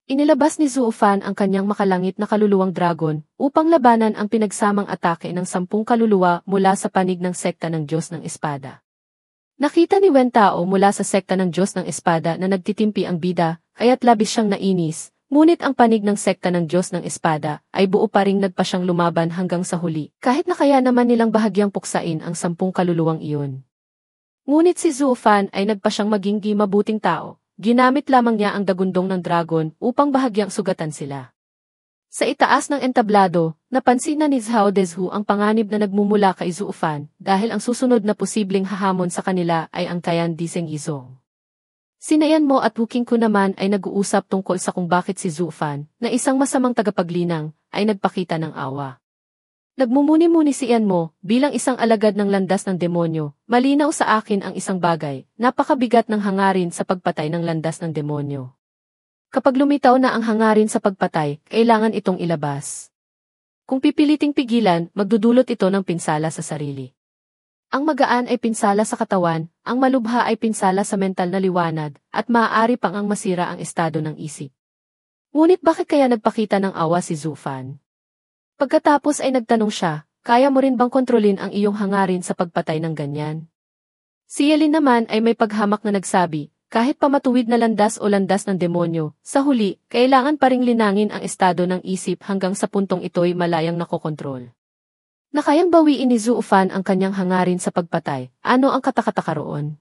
Inilabas ni Zhu Fan ang kanyang makalangit na kaluluwang dragon upang labanan ang pinagsamang atake ng 10 kaluluwa mula sa panig ng sekta ng Diyos ng Espada. Nakita ni Wen Tao mula sa sekta ng Diyos ng Espada na nagtitimpi ang bida, kaya't labis siyang nainis, ngunit ang panig ng sekta ng Diyos ng Espada ay buo pa ring nagpa siyang lumaban hanggang sa huli, kahit na kaya naman nilang bahagyang puksain ang 10 kaluluwang iyon. Ngunit si Zhu Fan ay nagpa siyang maging mabuting tao, ginamit lamang niya ang dagundong ng dragon upang bahagyang sugatan sila. Sa itaas ng entablado, napansin na ni Zhao Dezhu ang panganib na nagmumula kay Zhu Fan dahil ang susunod na posibleng hahamon sa kanila ay ang Tian Diseng Yizong. Sina Yan Mo at Wu Qingku naman ay nag-uusap tungkol sa kung bakit si Zhu Fan, na isang masamang tagapaglinang, ay nagpakita ng awa. Nagmumuni-muni si Yan Mo, bilang isang alagad ng landas ng demonyo, malinaw sa akin ang isang bagay, napakabigat ng hangarin sa pagpatay ng landas ng demonyo. Kapag lumitaw na ang hangarin sa pagpatay, kailangan itong ilabas. Kung pipiliting pigilan, magdudulot ito ng pinsala sa sarili. Ang magaan ay pinsala sa katawan, ang malubha ay pinsala sa mental na liwanag, at maaari pang ang masira ang estado ng isip. Ngunit bakit kaya nagpakita ng awa si Zhu-Fan? Pagkatapos ay nagtanong siya, kaya mo rin bang kontrolin ang iyong hangarin sa pagpatay ng ganyan? Si Yelin naman ay may paghamak na nagsabi, kahit pamatuwid na landas o landas ng demonyo, sa huli, kailangan pa ring linangin ang estado ng isip hanggang sa puntong ito'y malayang nakokontrol. Nakayang bawiin ni Zhu-Fan ang kanyang hangarin sa pagpatay, ano ang katakataka roon?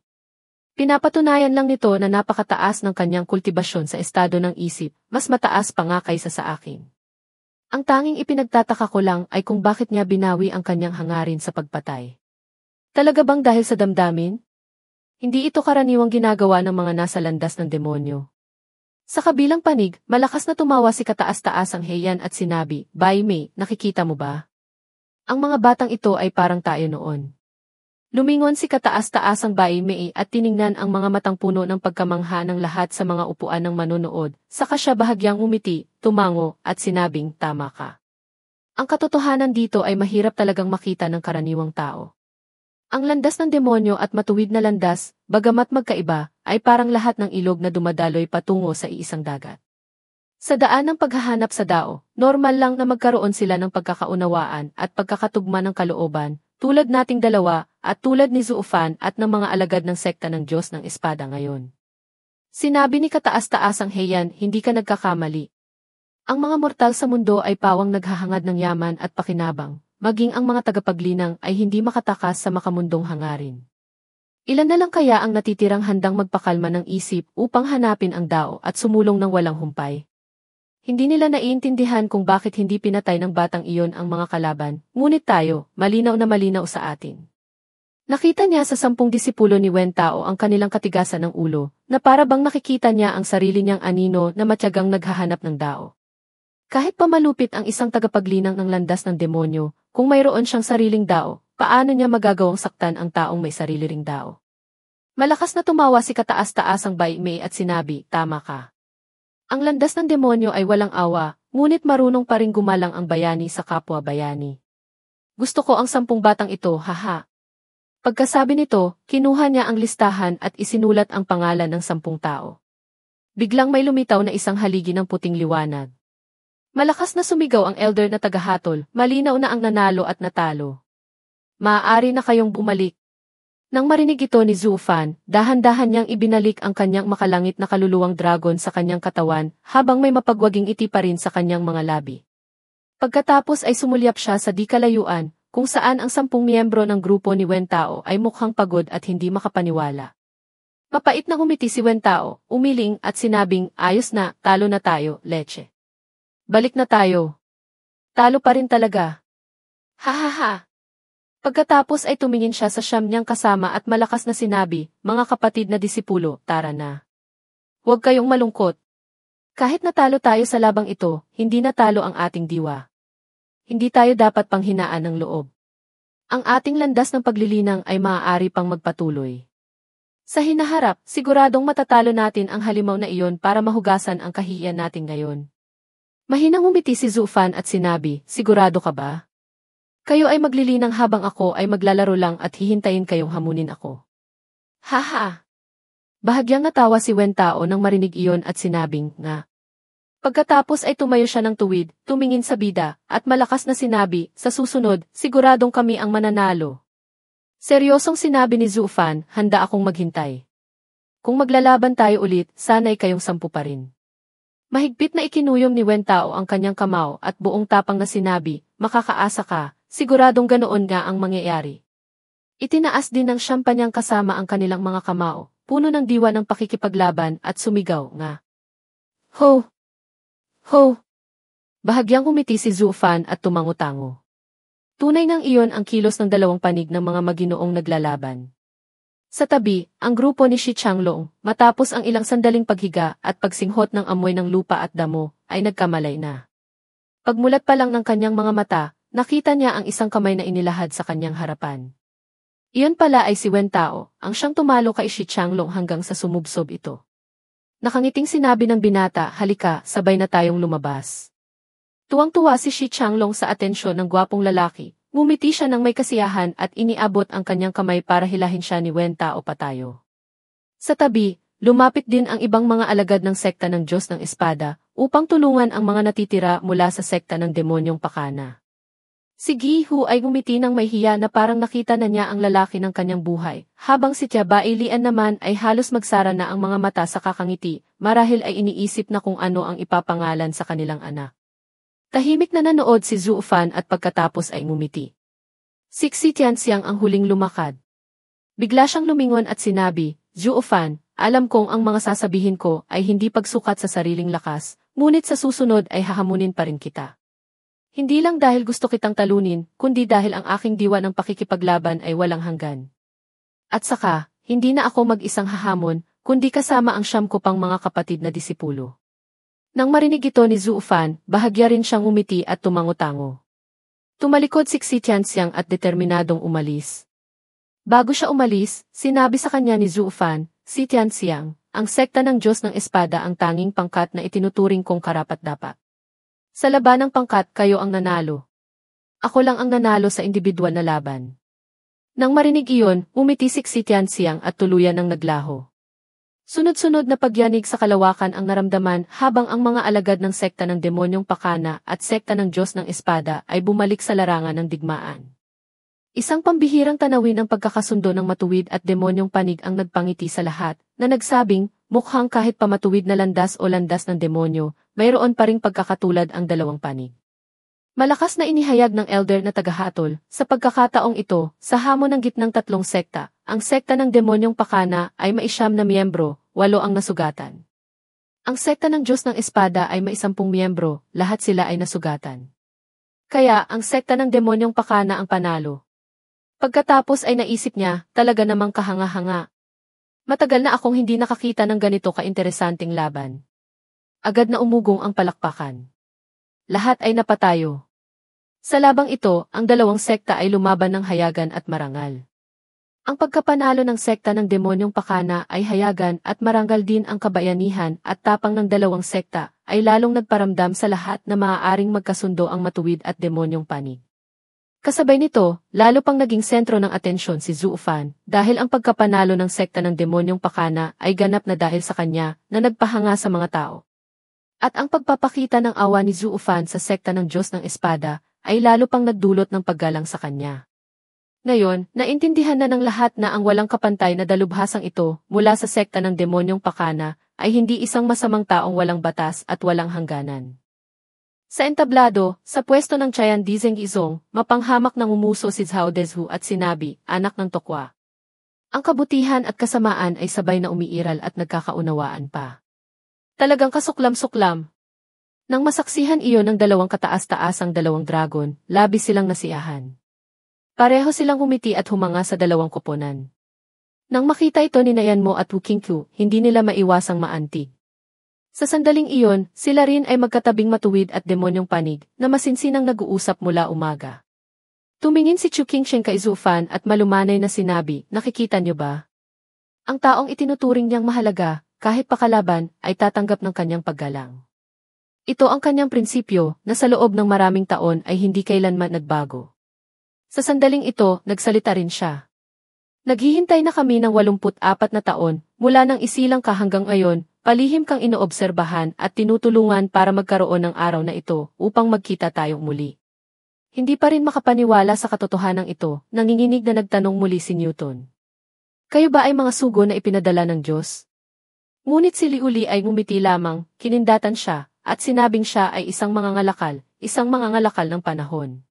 Pinapatunayan lang nito na napakataas ng kanyang kultibasyon sa estado ng isip, mas mataas pa nga kaysa sa akin. Ang tanging ipinagtataka ko lang ay kung bakit niya binawi ang kanyang hangarin sa pagpatay. Talaga bang dahil sa damdamin? Hindi ito karaniwang ginagawa ng mga nasa landas ng demonyo. Sa kabilang panig, malakas na tumawa si kataas-taasang Heian at sinabi, Bai Mei, nakikita mo ba? Ang mga batang ito ay parang tayo noon. Lumingon si kataas-taasang Bai Mei at tiningnan ang mga matang puno ng pagkamangha ng lahat sa mga upuan ng manonood, saka siya bahagyang umiti, tumango, at sinabing, tama ka. Ang katotohanan dito ay mahirap talagang makita ng karaniwang tao. Ang landas ng demonyo at matuwid na landas, bagamat magkaiba, ay parang lahat ng ilog na dumadaloy patungo sa iisang dagat. Sa daan ng paghahanap sa dao, normal lang na magkaroon sila ng pagkakaunawaan at pagkakatugma ng kalooban, tulad nating dalawa, at tulad ni Zhu-Fan at ng mga alagad ng sekta ng Diyos ng Espada ngayon. Sinabi ni kataas-taasang Heian, hindi ka nagkakamali. Ang mga mortal sa mundo ay pawang naghahangad ng yaman at pakinabang, maging ang mga tagapaglinang ay hindi makatakas sa makamundong hangarin. Ilan na lang kaya ang natitirang handang magpakalma ng isip upang hanapin ang dao at sumulong ng walang humpay? Hindi nila naiintindihan kung bakit hindi pinatay ng batang iyon ang mga kalaban, ngunit tayo, malinaw na malinaw sa atin. Nakita niya sa 10 disipulo ni Wen Tao ang kanilang katigasan ng ulo, na para bang nakikita niya ang sarili niyang anino na matyagang naghahanap ng dao. Kahit pa malupit ang isang tagapaglinang ng landas ng demonyo, kung mayroon siyang sariling dao, paano niya magagawang saktan ang taong may sarili ring dao? Malakas na tumawa si kataas-taasang Bai Mei at sinabi, tama ka. Ang landas ng demonyo ay walang awa, ngunit marunong pa ring gumalang ang bayani sa kapwa bayani. Gusto ko ang 10 batang ito, haha. Pagkasabi nito, kinuha niya ang listahan at isinulat ang pangalan ng 10 tao. Biglang may lumitaw na isang haligi ng puting liwanag. Malakas na sumigaw ang elder na tagahatol, malinaw na ang nanalo at natalo. Maaari na kayong bumalik. Nang marinig ito ni Zhu-Fan, dahan-dahan niyang ibinalik ang kanyang makalangit na kaluluwang dragon sa kanyang katawan, habang may mapagwaging iti pa rin sa kanyang mga labi. Pagkatapos ay sumulyap siya sa di kalayuan, kung saan ang 10 miyembro ng grupo ni Wen Tao ay mukhang pagod at hindi makapaniwala. Mapait na umiti si Wen Tao, umiling at sinabing, ayos na, talo na tayo, leche. Balik na tayo. Talo pa rin talaga. Ha ha ha. Pagkatapos ay tumingin siya sa 9 niyang kasama at malakas na sinabi, mga kapatid na disipulo, tara na. Huwag kayong malungkot. Kahit natalo tayo sa labang ito, hindi natalo ang ating diwa. Hindi tayo dapat panghinaan ng loob. Ang ating landas ng paglilinang ay maaari pang magpatuloy. Sa hinaharap, siguradong matatalo natin ang halimaw na iyon para mahugasan ang kahihiyan natin ngayon. Mahinang umiti si Zhu-Fan at sinabi, sigurado ka ba? Kayo ay maglilinang habang ako ay maglalaro lang at hihintayin kayong hamunin ako. Haha! Bahagyang natawa si Wen Tao nang marinig iyon at sinabing, nga. Pagkatapos ay tumayo siya ng tuwid, tumingin sa bida, at malakas na sinabi, sa susunod, siguradong kami ang mananalo. Seryosong sinabi ni Zhu Fan, handa akong maghintay. Kung maglalaban tayo ulit, sana'y kayong 10 pa rin. Mahigpit na ikinuyom ni Wen Tao ang kanyang kamao at buong tapang na sinabi, makakaasa ka, siguradong ganoon nga ang mangyayari. Itinaas din ng Champagnang kasama ang kanilang mga kamao, puno ng diwa ng pakikipaglaban at sumigaw nga. Ho! Ho! Bahagyang humiti si Zhu Fan at tumango-tango. Tunay ngang iyon ang kilos ng dalawang panig ng mga maginoong naglalaban. Sa tabi, ang grupo ni Shi Changlong, matapos ang ilang sandaling paghiga at pagsinghot ng amoy ng lupa at damo, ay nagkamalay na. Pagmulat pa lang ng kanyang mga mata, nakita niya ang isang kamay na inilahad sa kanyang harapan. Iyon pala ay si Wen Tao, ang siyang tumalo kay Shi Changlong hanggang sa sumubsob ito. Nakangiting sinabi ng binata, halika, sabay na tayong lumabas. Tuwang-tuwa si Shi Changlong sa atensyon ng gwapong lalaki, ngumiti siya ng may kasiyahan at iniabot ang kanyang kamay para hilahin siya ni Wen Tao patayo. Sa tabi, lumapit din ang ibang mga alagad ng sekta ng Diyos ng Espada, upang tulungan ang mga natitira mula sa sekta ng demonyong pakana. Si Gi Hu ay ngumiti ng may hiya na parang nakita na niya ang lalaki ng kanyang buhay, habang si Tia Bai Lian naman ay halos magsara na ang mga mata sa kakangiti, marahil ay iniisip na kung ano ang ipapangalan sa kanilang anak. Tahimik na nanood si Zhu Fan at pagkatapos ay ngumiti. Si Tianxiang ang huling lumakad. Bigla siyang lumingon at sinabi, Zhu Fan, alam kong ang mga sasabihin ko ay hindi pagsukat sa sariling lakas, ngunit sa susunod ay hahamunin pa rin kita. Hindi lang dahil gusto kitang talunin, kundi dahil ang aking diwa ng pakikipaglaban ay walang hanggan. At saka, hindi na ako mag-isang hahamon, kundi kasama ang 9 ko pang mga kapatid na disipulo. Nang marinig ito ni Zhu Fan, bahagya rin siyang umiti at tumango-tango. Tumalikod si Tianxiang at determinadong umalis. Bago siya umalis, sinabi sa kanya ni Zhu Fan, si Tianxiang, ang sekta ng Diyos ng Espada ang tanging pangkat na itinuturing kong karapat-dapat. Sa labanang pangkat kayo ang nanalo. Ako lang ang nanalo sa individual na laban. Nang marinig iyon, umitisik si Tianxiang at tuluyan ng naglaho. Sunod-sunod na pagyanig sa kalawakan ang naramdaman habang ang mga alagad ng sekta ng demonyong pakana at sekta ng Diyos ng Espada ay bumalik sa larangan ng digmaan. Isang pambihirang tanawin ang pagkakasundo ng matuwid at demonyong panig ang nagpangiti sa lahat, na nagsabing, mukhang kahit pa matuwid na landas o landas ng demonyo, mayroon pa ring pagkakatulad ang dalawang panig. Malakas na inihayag ng elder na tagahatol, sa pagkakataong ito, sa hamon ng gitnang 3 sekta, ang sekta ng demonyong pakana ay may 9 na miyembro, 8 ang nasugatan. Ang sekta ng Diyos ng Espada ay may 10 miyembro, lahat sila ay nasugatan. Kaya, ang sekta ng demonyong pakana ang panalo. Pagkatapos ay naisip niya, talaga namang kahanga-hanga. Matagal na akong hindi nakakita ng ganito kainteresanteng laban. Agad na umugong ang palakpakan. Lahat ay napatayo. Sa labang ito, ang dalawang sekta ay lumaban ng hayagan at marangal. Ang pagkapanalo ng sekta ng demonyong pakana ay hayagan at marangal din ang kabayanihan at tapang ng dalawang sekta ay lalong nagparamdam sa lahat na maaaring magkasundo ang matuwid at demonyong panig. Kasabay nito, lalo pang naging sentro ng atensyon si Zhu Fan dahil ang pagkapanalo ng sekta ng demonyong pakana ay ganap na dahil sa kanya na nagpahanga sa mga tao. At ang pagpapakita ng awa ni Zhu Fan sa sekta ng Diyos ng Espada ay lalo pang nagdulot ng paggalang sa kanya. Ngayon, naintindihan na ng lahat na ang walang kapantay na dalubhasang ito mula sa sekta ng demonyong pakana ay hindi isang masamang taong walang batas at walang hangganan. Sa entablado, sa pwesto ng Chayan Dizeng Izong, mapanghamak nang umuso si Zhao Dezhu at sinabi, anak ng tokwa. Ang kabutihan at kasamaan ay sabay na umiiral at nagkakaunawaan pa. Talagang kasuklam-suklam. Nang masaksihan iyon ng dalawang kataas-taasang dalawang dragon, labis silang nasiyahan. Pareho silang humiti at humanga sa dalawang koponan. Nang makita ito ni Nayanmo at Wu Qingqiu, hindi nila maiwasang maantig. Sa sandaling iyon, sila rin ay magkatabing matuwid at demonyong panig, na masinsinang nag-uusap mula umaga. Tumingin si Chu Qingsheng kay Zhu Fan at malumanay na sinabi, nakikita niyo ba? Ang taong itinuturing niyang mahalaga, kahit pakalaban, ay tatanggap ng kanyang paggalang. Ito ang kanyang prinsipyo, na sa loob ng maraming taon ay hindi kailanman nagbago. Sa sandaling ito, nagsalita rin siya. Naghihintay na kami ng 84 na taon, mula nang isilang ka hanggang ngayon, palihim kang inoobserbahan at tinutulungan para magkaroon ng araw na ito upang magkita tayong muli. Hindi pa rin makapaniwala sa katotohanan ito, nanginginig na nagtanong muli si Newton. Kayo ba ay mga sugo na ipinadala ng Diyos? Ngunit si Liuli ay ngumiti lamang, kinindatan siya, at sinabing siya ay isang mangangalakal ng panahon.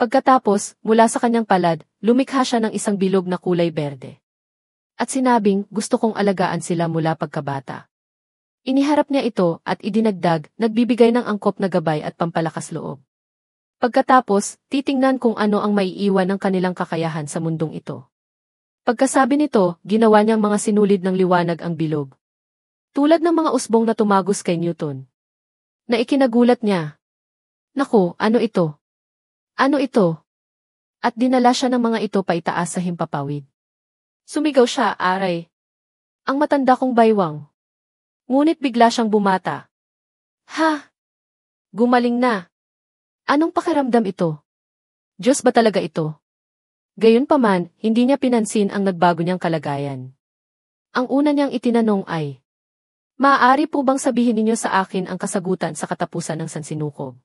Pagkatapos, mula sa kanyang palad, lumikha siya ng isang bilog na kulay berde. At sinabing, gusto kong alagaan sila mula pagkabata. Iniharap niya ito at idinagdag, nagbibigay ng angkop na gabay at pampalakas loob. Pagkatapos, titingnan kung ano ang maiiwan ng kanilang kakayahan sa mundong ito. Pagkasabi nito, ginawa niyang mga sinulid ng liwanag ang bilog. Tulad ng mga usbong na tumagos kay Newton. Na ikinagulat niya. Naku, ano ito? Ano ito? At dinala siya ng mga ito paitaas sa himpapawid. Sumigaw siya, aray. Ang matanda kong baywang. Ngunit bigla siyang bumata. Ha? Gumaling na. Anong pakiramdam ito? Diyos ba talaga ito? Gayunpaman, hindi niya pinansin ang nagbago niyang kalagayan. Ang una niyang itinanong ay, maaari po bang sabihin ninyo sa akin ang kasagutan sa katapusan ng sansinukob?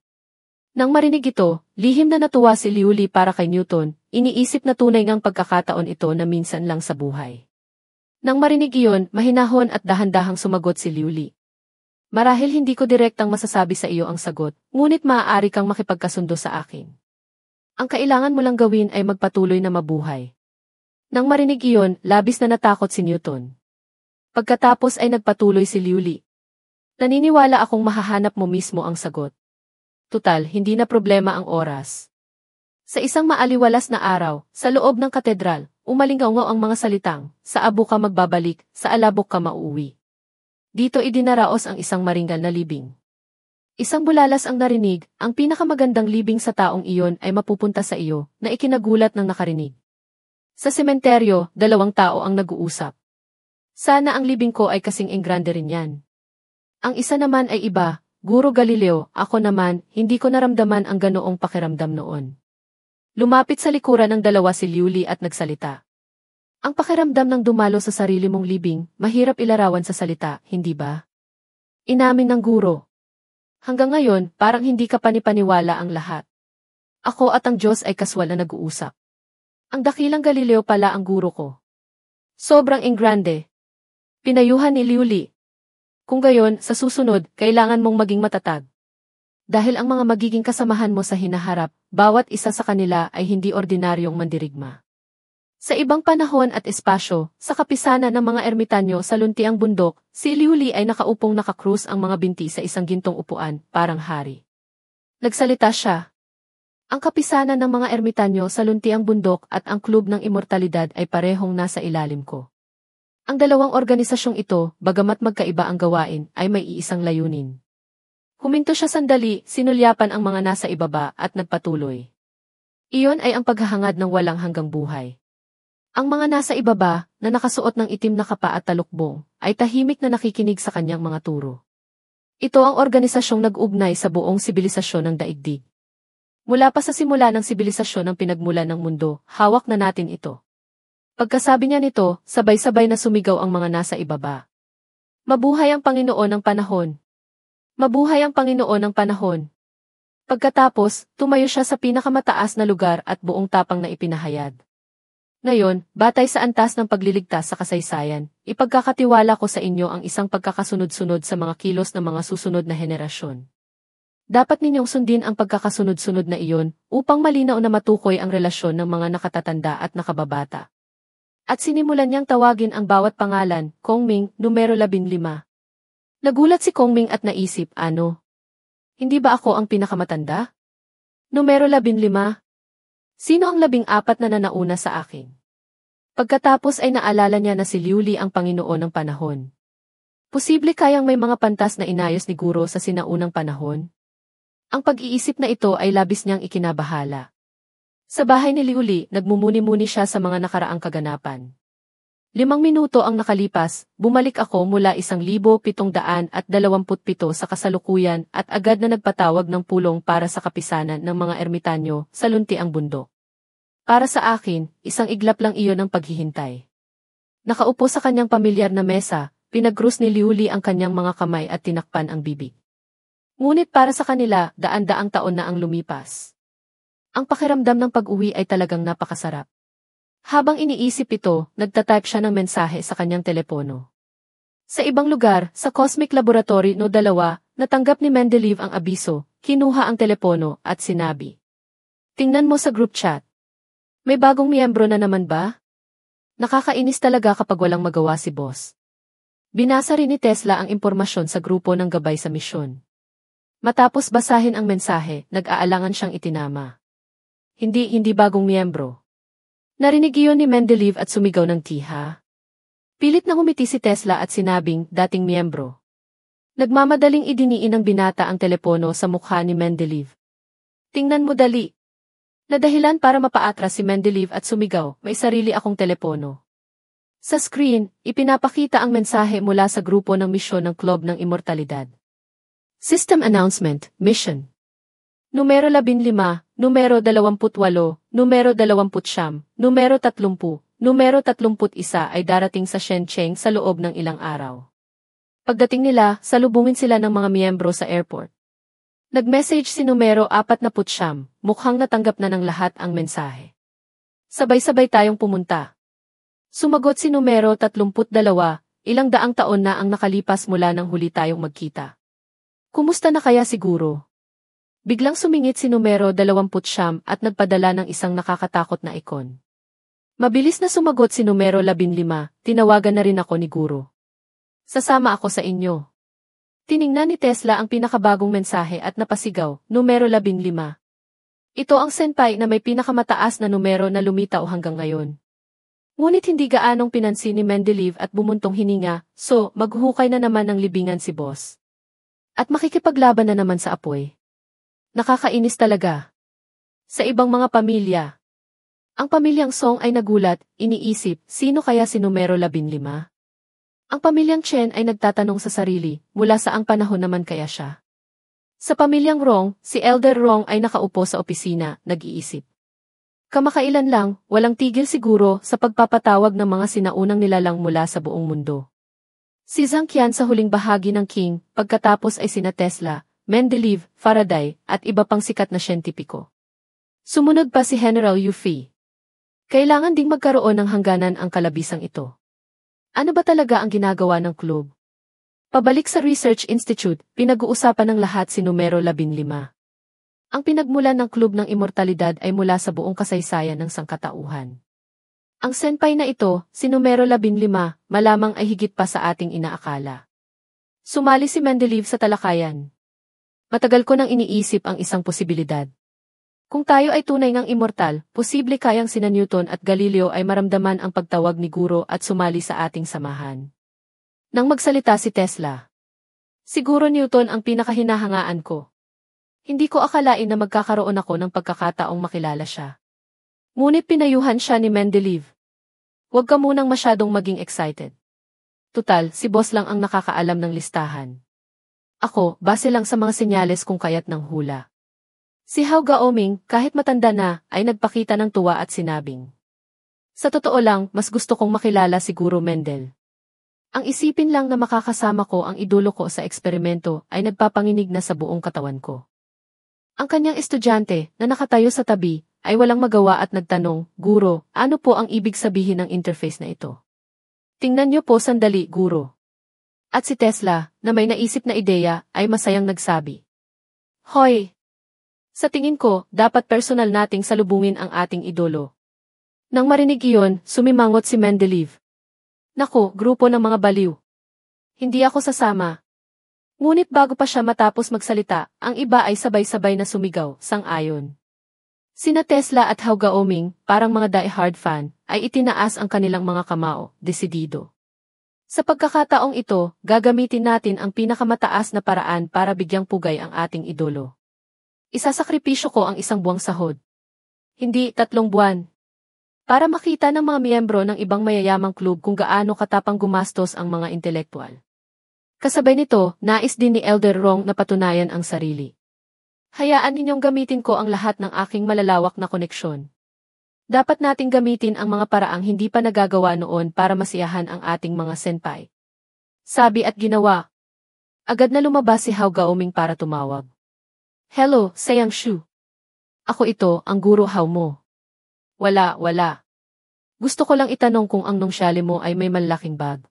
Nang marinig ito, lihim na natuwa si Liuli para kay Newton, iniisip na tunay ngang pagkakataon ito na minsan lang sa buhay. Nang marinig iyon, mahinahon at dahan-dahang sumagot si Liuli. Marahil hindi ko direktang masasabi sa iyo ang sagot, ngunit maaari kang makipagkasundo sa akin. Ang kailangan mo lang gawin ay magpatuloy na mabuhay. Nang marinig iyon, labis na natakot si Newton. Pagkatapos ay nagpatuloy si Liuli. Naniniwala akong mahahanap mo mismo ang sagot. Tutal, hindi na problema ang oras. Sa isang maaliwalas na araw, sa loob ng katedral, umalingaw ang mga salitang, sa abo ka magbabalik, sa alabok ka mauuwi. Dito idinaraos ang isang maringal na libing. Isang bulalas ang narinig, ang pinakamagandang libing sa taong iyon ay mapupunta sa iyo, na ikinagulat ng nakarinig. Sa sementeryo, 2 tao ang nag-uusap. Sana ang libing ko ay kasing engrande rin yan. Ang isa naman ay iba, Guro Galileo, ako naman, hindi ko naramdaman ang ganoong pakiramdam noon. Lumapit sa likuran ng dalawa si Liuli at nagsalita. Ang pakiramdam ng dumalo sa sarili mong libing, mahirap ilarawan sa salita, hindi ba? Inamin ng guro. Hanggang ngayon, parang hindi ka panipaniwala ang lahat. Ako at ang Diyos ay kaswal na nag-uusap. Ang dakilang Galileo pala ang guro ko. Sobrang engrande. Pinayuhan ni Liuli. Kung gayon, sa susunod, kailangan mong maging matatag. Dahil ang mga magiging kasamahan mo sa hinaharap, bawat isa sa kanila ay hindi ordinaryong mandirigma. Sa ibang panahon at espasyo, sa kapisanan ng mga ermitanyo sa luntiang bundok, si Liuli ay nakaupong nakakrus ang mga binti sa isang gintong upuan, parang hari. Nagsalita siya. Ang kapisanan ng mga ermitanyo sa luntiang bundok at ang klub ng immortalidad ay parehong nasa ilalim ko. Ang dalawang organisasyong ito, bagamat magkaiba ang gawain, ay may iisang layunin. Huminto siya sandali, sinulyapan ang mga nasa ibaba at nagpatuloy. Iyon ay ang paghahangad ng walang hanggang buhay. Ang mga nasa ibaba, na nakasuot ng itim na kapa at talukbong, ay tahimik na nakikinig sa kanyang mga turo. Ito ang organisasyong nag-ugnay sa buong sibilisasyon ng daigdig. Mula pa sa simula ng sibilisasyon ng pinagmulan ng mundo, hawak na natin ito. Pagkasabi niya nito, sabay-sabay na sumigaw ang mga nasa ibaba. Mabuhay ang Panginoon ng panahon! Mabuhay ang Panginoon ng panahon! Pagkatapos, tumayo siya sa pinakamataas na lugar at buong tapang na ipinahayag. Ngayon, batay sa antas ng pagliligtas sa kasaysayan, ipagkakatiwala ko sa inyo ang isang pagkakasunod-sunod sa mga kilos ng mga susunod na henerasyon. Dapat ninyong sundin ang pagkakasunod-sunod na iyon upang malinaw na matukoy ang relasyon ng mga nakatatanda at nakababata. At sinimulan niyang tawagin ang bawat pangalan, Kongming, numero 15. Nagulat si Kongming at naisip, ano? Hindi ba ako ang pinakamatanda? Numero 15. Sino ang 14 na nanauna sa akin? Pagkatapos ay naalala niya na si Liuli ang Panginoon ng panahon. Posible kayang may mga pantas na inayos ni Guro sa sinaunang panahon? Ang pag-iisip na ito ay labis niyang ikinabahala. Sa bahay ni Liuli, nagmumuni-muni siya sa mga nakaraang kaganapan. 5 minuto ang nakalipas, bumalik ako mula 1,727 sa kasalukuyan at agad na nagpatawag ng pulong para sa kapisanan ng mga ermitanyo sa luntiang bundok. Para sa akin, isang iglap lang iyon ng paghihintay. Nakaupo sa kanyang pamilyar na mesa, pinagrus ni Liu Li ang kanyang mga kamay at tinakpan ang bibig. Ngunit para sa kanila, daan-daang taon na ang lumipas. Ang pakiramdam ng pag-uwi ay talagang napakasarap. Habang iniisip ito, nagtatype siya ng mensahe sa kanyang telepono. Sa ibang lugar, sa Cosmic Laboratory No. 2, natanggap ni Mendeleev ang abiso, kinuha ang telepono at sinabi. Tingnan mo sa group chat. May bagong miyembro na naman ba? Nakakainis talaga kapag walang magawa si boss. Binasa rin ni Tesla ang impormasyon sa grupo ng gabay sa misyon. Matapos basahin ang mensahe, nag-aalangan siyang itinama. Hindi bagong miyembro. Narinig iyon ni Mendeleev at sumigaw ng tiha. Pilit na ngumiti si Tesla at sinabing, dating miyembro. Nagmamadaling idiniin ng binata ang telepono sa mukha ni Mendeleev. Tingnan mo dali. Nadahilan para mapaatras si Mendeleev at sumigaw, may sarili akong telepono. Sa screen, ipinapakita ang mensahe mula sa grupo ng misyon ng Club ng Immortalidad. System Announcement, Mission. Numero 15, numero 28, numero 20, numero 30, numero 31 ay darating sa Shenzhen sa loob ng ilang araw. Pagdating nila, salubungin sila ng mga miyembro sa airport. Nag-message si numero 49, mukhang natanggap na ng lahat ang mensahe. Sabay-sabay tayong pumunta. Sumagot si numero 32, ilang daang taon na ang nakalipas mula nang huli tayong magkita. Kumusta na kaya siguro? Biglang sumingit si numero 20 at nagpadala ng isang nakakatakot na ikon. Mabilis na sumagot si numero 15, tinawagan na rin ako ni Guro. Sasama ako sa inyo. Tiningnan ni Tesla ang pinakabagong mensahe at napasigaw, numero 15. Ito ang senpai na may pinakamataas na numero na lumitaw hanggang ngayon. Ngunit hindi gaanong pinansin ni Mendeleev at bumuntong hininga, so maghukay na naman ng libingan si boss. At makikipaglaban na naman sa apoy. Nakakainis talaga. Sa ibang mga pamilya. Ang pamilyang Song ay nagulat, iniisip, sino kaya si numero 15? Ang pamilyang Chen ay nagtatanong sa sarili, mula saang panahon naman kaya siya? Sa pamilyang Rong, si Elder Rong ay nakaupo sa opisina, nag-iisip. Kamakailan lang, walang tigil siguro sa pagpapatawag ng mga sinaunang nilalang mula sa buong mundo. Si Zhang Qian sa huling bahagi ng King, pagkatapos ay sina Tesla, Mendeleev, Faraday, at iba pang sikat na siyentipiko. Sumunod pa si General Yu Fi. Kailangan ding magkaroon ng hangganan ang kalabisang ito. Ano ba talaga ang ginagawa ng club? Pabalik sa Research Institute, pinag-uusapan ng lahat si numero 15. Ang pinagmulan ng Club ng Immortalidad ay mula sa buong kasaysayan ng sangkatauhan. Ang senpai na ito, si numero 15, malamang ay higit pa sa ating inaakala. Sumali si Mendeleev sa talakayan. Matagal ko nang iniisip ang isang posibilidad. Kung tayo ay tunay ngang immortal, posible kayang sina Newton at Galileo ay maramdaman ang pagtawag ni Guro at sumali sa ating samahan. Nang magsalita si Tesla. Siguro Newton ang pinakahinahangaan ko. Hindi ko akalain na magkakaroon ako ng pagkakataong makilala siya. Ngunit pinayuhan siya ni Mendeleev. Huwag ka munang masyadong maging excited. Tutal, si boss lang ang nakakaalam ng listahan. Ako, base lang sa mga senyales kung kaya't ng hula. Si Hao Gaoming, kahit matanda na, ay nagpakita ng tuwa at sinabing. Sa totoo lang, mas gusto kong makilala si Guro Mendel. Ang isipin lang na makakasama ko ang idolo ko sa eksperimento ay nagpapanginig na sa buong katawan ko. Ang kanyang estudyante, na nakatayo sa tabi, ay walang magawa at nagtanong, Guro, ano po ang ibig sabihin ng interface na ito? Tingnan niyo po sandali, Guro. At si Tesla, na may naisip na ideya, ay masayang nagsabi. Hoy! Sa tingin ko, dapat personal nating salubungin ang ating idolo. Nang marinig iyon, sumimangot si Mendeleev. Naku, grupo ng mga baliw. Hindi ako sasama. Ngunit bago pa siya matapos magsalita, ang iba ay sabay-sabay na sumigaw, sang-ayon. Sina Tesla at Hao Gaoming, parang mga die-hard fan, ay itinaas ang kanilang mga kamao, desidido. Sa pagkakataong ito, gagamitin natin ang pinakamataas na paraan para bigyang pugay ang ating idolo. Isasakripisyo ko ang 1 buwang sahod. Hindi 3 buwan. Para makita ng mga miyembro ng ibang mayayamang klub kung gaano katapang gumastos ang mga intelektual. Kasabay nito, nais din ni Elder Rong na patunayan ang sarili. Hayaan ninyong gamitin ko ang lahat ng aking malalawak na koneksyon. Dapat nating gamitin ang mga paraang hindi pa nagagawa noon para masiyahan ang ating mga senpai. Sabi at ginawa. Agad na lumabas si Hao Gaoming para tumawag. Hello, Sayang Shu. Ako ito, ang guro Hao mo. Wala. Gusto ko lang itanong kung ang nungsyali mo ay may malaking bag.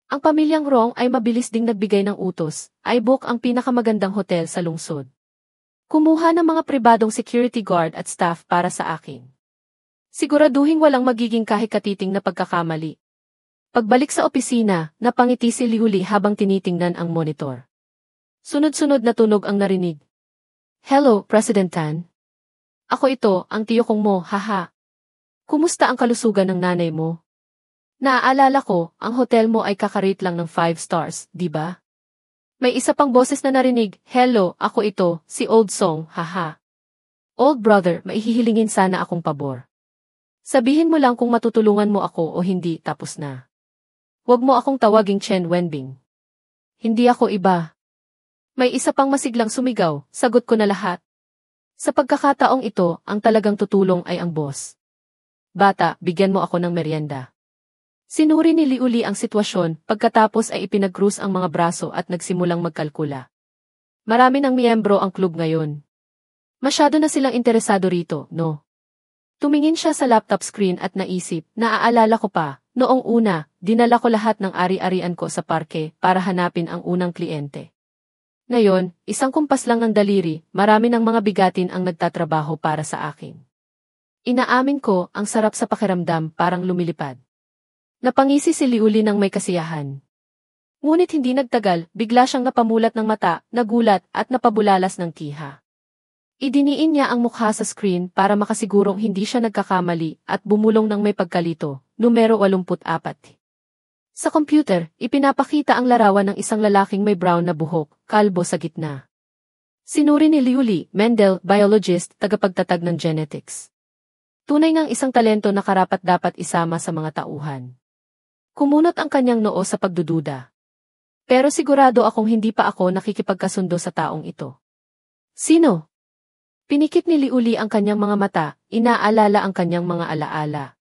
Ang pamilyang Rong ay mabilis ding nagbigay ng utos, ay book ang pinakamagandang hotel sa lungsod. Kumuha ng mga pribadong security guard at staff para sa akin. Siguraduhin walang magiging kahit katiting na pagkakamali. Pagbalik sa opisina, napangiti si Liuli habang tinitingnan ang monitor. Sunod-sunod na tunog ang narinig. Hello, President Tan. Ako ito, ang tiyo kong mo, haha. Kumusta ang kalusugan ng nanay mo? Naaalala ko, ang hotel mo ay kakarate lang ng 5 stars, di ba? May isa pang boses na narinig, hello, ako ito, si Old Song, haha. Old brother, maihihilingin sana akong pabor. Sabihin mo lang kung matutulungan mo ako o hindi, tapos na. Huwag mo akong tawaging Chen Wenbing. Hindi ako iba. May isa pang masiglang sumigaw, sagot ko na lahat. Sa pagkakataong ito, ang talagang tutulong ay ang boss. Bata, bigyan mo ako ng merienda. Sinuri ni Liuli ang sitwasyon, pagkatapos ay ipinag-cruise ang mga braso at nagsimulang magkalkula. Marami ng miyembro ang klub ngayon. Masyado na silang interesado rito, no? Tumingin siya sa laptop screen at naisip, naaalala ko pa, noong una, dinala ko lahat ng ari-arian ko sa parke para hanapin ang unang kliyente. Ngayon, isang kumpas lang ng daliri, marami ng mga bigatin ang nagtatrabaho para sa akin. Inaamin ko, ang sarap sa pakiramdam, parang lumilipad. Napangisi si Liuli ng may kasiyahan. Ngunit hindi nagtagal, bigla siyang napamulat ng mata, nagulat at napabulalas ng tiha. Idiniin niya ang mukha sa screen para makasigurong hindi siya nagkakamali at bumulong ng may pagkalito, numero 84. Sa computer, ipinapakita ang larawan ng isang lalaking may brown na buhok, kalbo sa gitna. Sinuri ni Liuli, Mendel, biologist, tagapagtatag ng genetics. Tunay ngang isang talento na karapat-dapat isama sa mga tauhan. Kumunot ang kanyang noo sa pagdududa. Pero sigurado akong hindi pa ako nakikipagkasundo sa taong ito. Sino? Pinikit ni Liuli ang kanyang mga mata, inaalala ang kanyang mga alaala.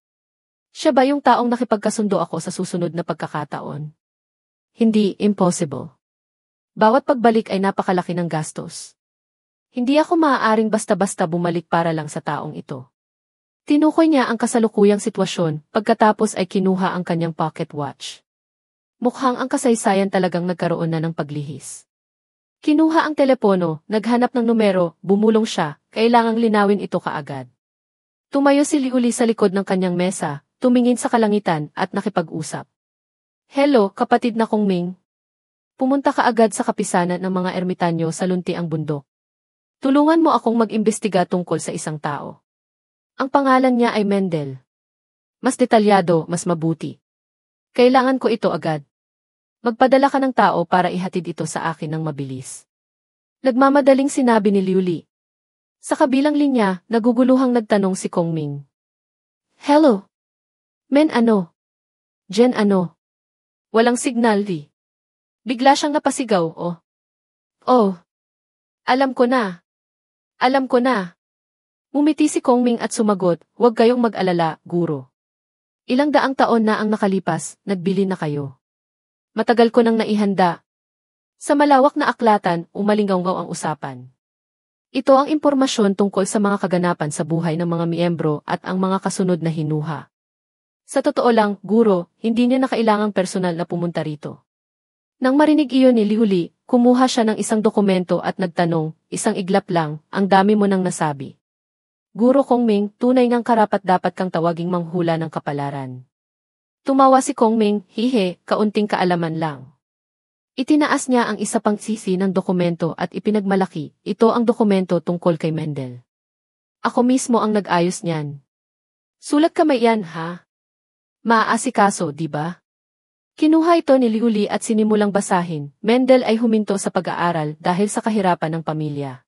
Siya ba yung taong nakipagkasundo ako sa susunod na pagkakataon? Hindi, impossible. Bawat pagbalik ay napakalaki ng gastos. Hindi ako maaaring basta-basta bumalik para lang sa taong ito. Tinukoy niya ang kasalukuyang sitwasyon, pagkatapos ay kinuha ang kanyang pocket watch. Mukhang ang kasaysayan talagang nagkaroon na ng paglihis. Kinuha ang telepono, naghanap ng numero, bumulong siya, kailangang linawin ito kaagad. Tumayo si Liuli sa likod ng kanyang mesa, tumingin sa kalangitan at nakipag-usap. Hello, kapatid na kong Ming. Pumunta ka agad sa kapisanan ng mga ermitanyo sa luntiang bundok. Tulungan mo akong mag-imbestiga tungkol sa isang tao. Ang pangalan niya ay Mendel. Mas detalyado, mas mabuti. Kailangan ko ito agad. Magpadala ka ng tao para ihatid ito sa akin ng mabilis. Nagmamadaling sinabi ni Liuli. Sa kabilang linya, naguguluhang nagtanong si Kong Ming. Hello? Men ano? Jen ano? Walang signal di. Bigla siyang napasigaw, oh. Oh. Alam ko na. Alam ko na. Ngumiti si Kong Ming at sumagot, huwag kayong mag-alala, guro. Ilang daang taon na ang nakalipas, nagbili na kayo. Matagal ko nang naihanda. Sa malawak na aklatan, umalingaw-ngaw ang usapan. Ito ang impormasyon tungkol sa mga kaganapan sa buhay ng mga miyembro at ang mga kasunod na hinuha. Sa totoo lang, guro, hindi niya na kailangang personal na pumunta rito. Nang marinig iyon ni Liuli, kumuha siya ng isang dokumento at nagtanong, isang iglap lang, ang dami mo nang nasabi. Guro Kong Ming, tunay ngang karapat-dapat kang tawaging manghula ng kapalaran. Tumawa si Kong Ming, hihe, kaunting kaalaman lang. Itinaas niya ang isa pang sisi ng dokumento at ipinagmalaki, ito ang dokumento tungkol kay Mendel. Ako mismo ang nag-ayos niyan. Sulat kamay yan, ha? Maaasikaso, di ba? Kinuha ito ni Liuli at sinimulang basahin, Mendel ay huminto sa pag-aaral dahil sa kahirapan ng pamilya.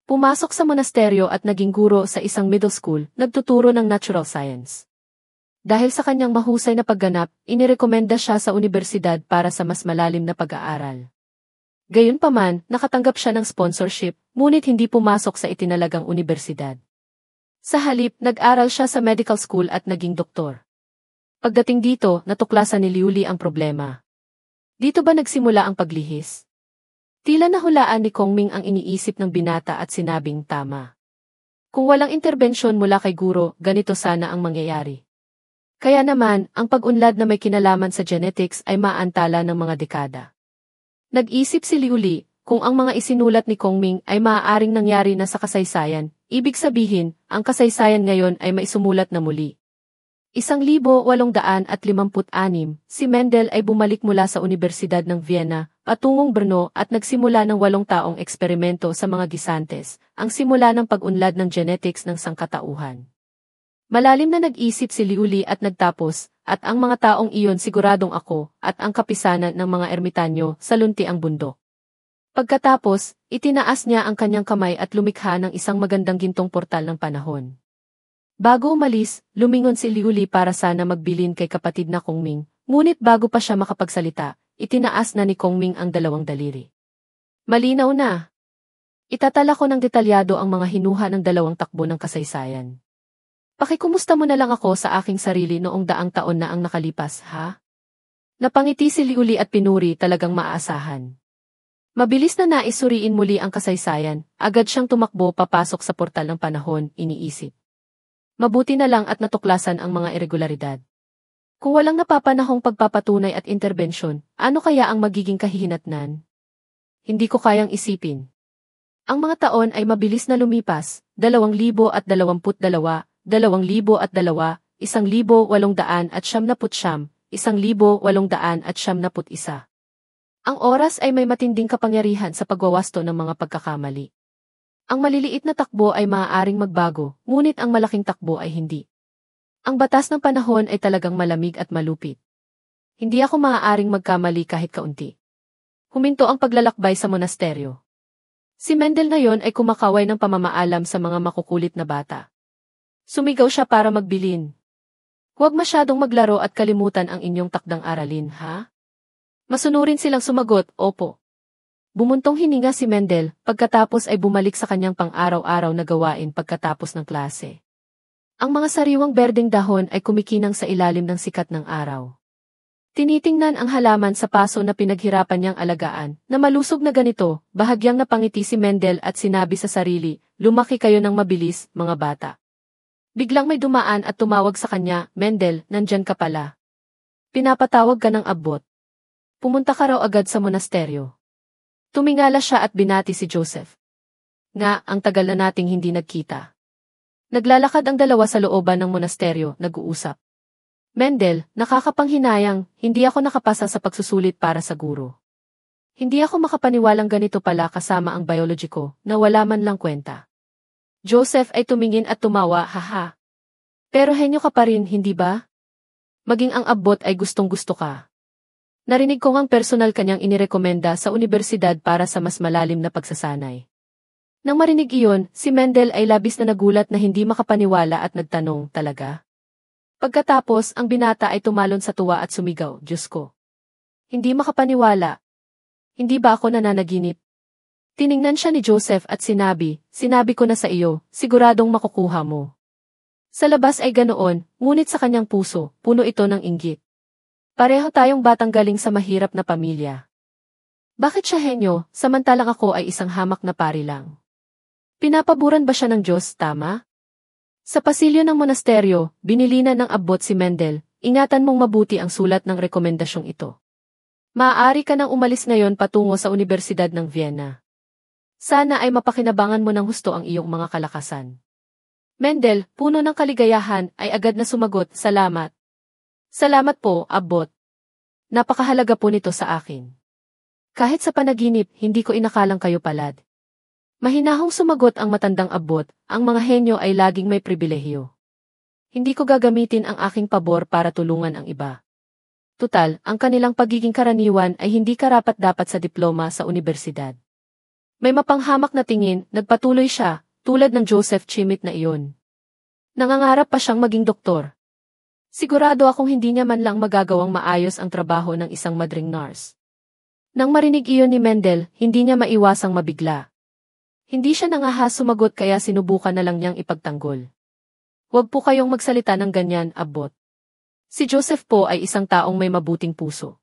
Pumasok sa monasteryo at naging guro sa isang middle school, nagtuturo ng natural science. Dahil sa kanyang mahusay na pagganap, inirekomenda siya sa universidad para sa mas malalim na pag-aaral. Gayunpaman, nakatanggap siya ng sponsorship, ngunit hindi pumasok sa itinalagang universidad. Sa halip, nag-aral siya sa medical school at naging doktor. Pagdating dito, natuklasan ni Liuli ang problema. Dito ba nagsimula ang paglihis? Tila nahulaan ni Kongming ang iniisip ng binata at sinabing tama. Kung walang interbensyon mula kay guro, ganito sana ang mangyayari. Kaya naman, ang pag-unlad na may kinalaman sa genetics ay maantala ng mga dekada. Nag-isip si Liu Li, kung ang mga isinulat ni Kongming ay maaaring nangyari na sa kasaysayan, ibig sabihin, ang kasaysayan ngayon ay maisumulat na muli. 1856, si Mendel ay bumalik mula sa Universidad ng Vienna, patungong Brno at nagsimula ng 8 taong eksperimento sa mga gisantes, ang simula ng pag-unlad ng genetics ng sangkatauhan. Malalim na nag-isip si Liu Li at nagtapos, at ang mga taong iyon siguradong ako, at ang kapisanan ng mga ermitanyo sa lunti ang bundok. Pagkatapos, itinaas niya ang kanyang kamay at lumikha ng isang magandang gintong portal ng panahon. Bago umalis, lumingon si Liu Li para sana magbilin kay kapatid na Kongming, ngunit bago pa siya makapagsalita, itinaas na ni Kongming ang 2 daliri. Malinaw na. Itatala ko ng detalyado ang mga hinuha ng 2 takbo ng kasaysayan. Pakikumusta mo na lang ako sa aking sarili noong 100 taon na ang nakalipas, ha? Napangiti si Liu Li at pinuri, talagang maaasahan. Mabilis na naisuriin muli ang kasaysayan, agad siyang tumakbo papasok sa portal ng panahon, iniisip. Mabuti na lang at natuklasan ang mga irregularidad. Kung walang napapanahong pagpapatunay at interbensyon, ano kaya ang magiging kahihinatnan? Hindi ko kayang isipin. Ang mga taon ay mabilis na lumipas, 2022, 2002, 1800, 1871, 1871. Ang oras ay may matinding kapangyarihan sa pagwawasto ng mga pagkakamali. Ang maliliit na takbo ay maaaring magbago, ngunit ang malaking takbo ay hindi. Ang batas ng panahon ay talagang malamig at malupit. Hindi ako maaaring magkamali kahit kaunti. Huminto ang paglalakbay sa monasteryo. Si Mendel ngayon ay kumakaway ng pamamaalam sa mga makukulit na bata. Sumigaw siya para magbilin. Huwag masyadong maglaro at kalimutan ang inyong takdang aralin, ha? Masunurin silang sumagot, opo. Bumuntong hininga si Mendel, pagkatapos ay bumalik sa kanyang pang-araw-araw na gawain pagkatapos ng klase. Ang mga sariwang berdeng dahon ay kumikinang sa ilalim ng sikat ng araw. Tinitingnan ang halaman sa paso na pinaghirapan niyang alagaan, na malusog na ganito, bahagyang napangiti si Mendel at sinabi sa sarili, lumaki kayo ng mabilis, mga bata. Biglang may dumaan at tumawag sa kanya, Mendel, nandyan ka pala. Pinapatawag ka ng abot. Pumunta ka raw agad sa monasteryo. Tumingala siya at binati si Joseph. Nga, ang tagal na nating hindi nagkita. Naglalakad ang dalawa sa looban ng monasteryo, nag-uusap. Mendel, nakakapanghinayang, hindi ako nakapasa sa pagsusulit para sa guro. Hindi ako makapaniwalang ganito pala kasama ang biology ko, na wala man lang kwenta. Joseph ay tumingin at tumawa, haha. Pero henyo ka pa rin, hindi ba? Maging ang abot ay gustong-gusto ka. Narinig ko ngang personal kanyang inirekomenda sa universidad para sa mas malalim na pagsasanay. Nang marinig iyon, si Mendel ay labis na nagulat na hindi makapaniwala at nagtanong, talaga? Pagkatapos, ang binata ay tumalon sa tuwa at sumigaw, Diyos ko. Hindi makapaniwala. Hindi ba ako nananaginip? Tiningnan siya ni Joseph at sinabi ko na sa iyo, siguradong makukuha mo. Sa labas ay ganoon, ngunit sa kanyang puso, puno ito ng inggit. Pareho tayong batang galing sa mahirap na pamilya. Bakit siya henyo, samantalang ako ay isang hamak na pari lang? Pinapaburan ba siya ng Diyos, tama? Sa pasilyo ng monasteryo, binilinan ng abot si Mendel, ingatan mong mabuti ang sulat ng rekomendasyong ito. Maaari ka nang umalis ngayon patungo sa Universidad ng Vienna. Sana ay mapakinabangan mo ng husto ang iyong mga kalakasan. Mendel, puno ng kaligayahan, ay agad na sumagot, salamat. Salamat po, abot. Napakahalaga po nito sa akin. Kahit sa panaginip, hindi ko inakalang kayo palad. Mahinahong sumagot ang matandang abot, ang mga henyo ay laging may pribilehyo. Hindi ko gagamitin ang aking pabor para tulungan ang iba. Tutal, ang kanilang pagiging karaniwan ay hindi karapat-dapat sa diploma sa universidad. May mapanghamak na tingin, nagpatuloy siya, tulad ng Joseph Chimit na iyon. Nangangarap pa siyang maging doktor. Sigurado akong hindi niya man lang magagawang maayos ang trabaho ng isang madring nurse. Nang marinig iyon ni Mendel, hindi niya maiwasang mabigla. Hindi siya nangahas sumagot kaya sinubukan na lang niyang ipagtanggol. Huwag po kayong magsalita ng ganyan, abot. Si Joseph po ay isang taong may mabuting puso.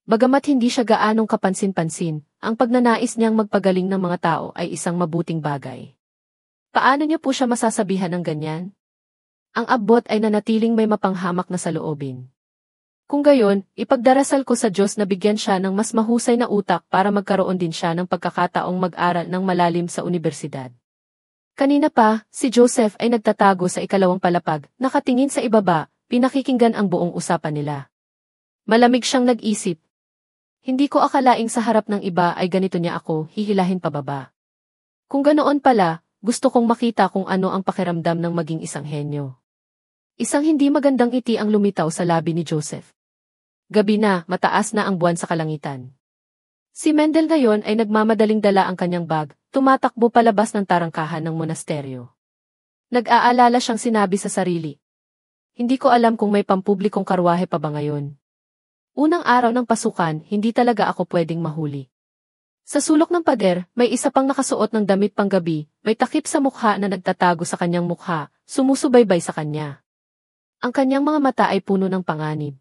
Bagamat hindi siya gaanong kapansin-pansin, ang pagnanais niyang magpagaling ng mga tao ay isang mabuting bagay. Paano niya po siya masasabihan ng ganyan? Ang abot ay nanatiling may mapanghamak na saloobin. Kung gayon, ipagdarasal ko sa Diyos na bigyan siya ng mas mahusay na utak para magkaroon din siya ng pagkakataong mag-aral ng malalim sa unibersidad. Kanina pa, si Joseph ay nagtatago sa ikalawang palapag, nakatingin sa ibaba, pinakikinggan ang buong usapan nila. Malamig siyang nag-isip. Hindi ko akalaing sa harap ng iba ay ganito niya ako hihilahin pababa. Kung ganoon pala, gusto kong makita kung ano ang pakiramdam ng maging isang henyo. Isang hindi magandang ngiti ang lumitaw sa labi ni Joseph. Gabi na, mataas na ang buwan sa kalangitan. Si Mendel ngayon ay nagmamadaling dala ang kanyang bag, tumatakbo palabas ng tarangkahan ng monasteryo. Nag-aalala siyang sinabi sa sarili. Hindi ko alam kung may pampublikong karwahe pa ba ngayon. Unang araw ng pasukan, hindi talaga ako pwedeng mahuli. Sa sulok ng pader, may isa pang nakasuot ng damit panggabi, may takip sa mukha na nagtatago sa kanyang mukha, sumusubaybay sa kanya. Ang kanyang mga mata ay puno ng panganib.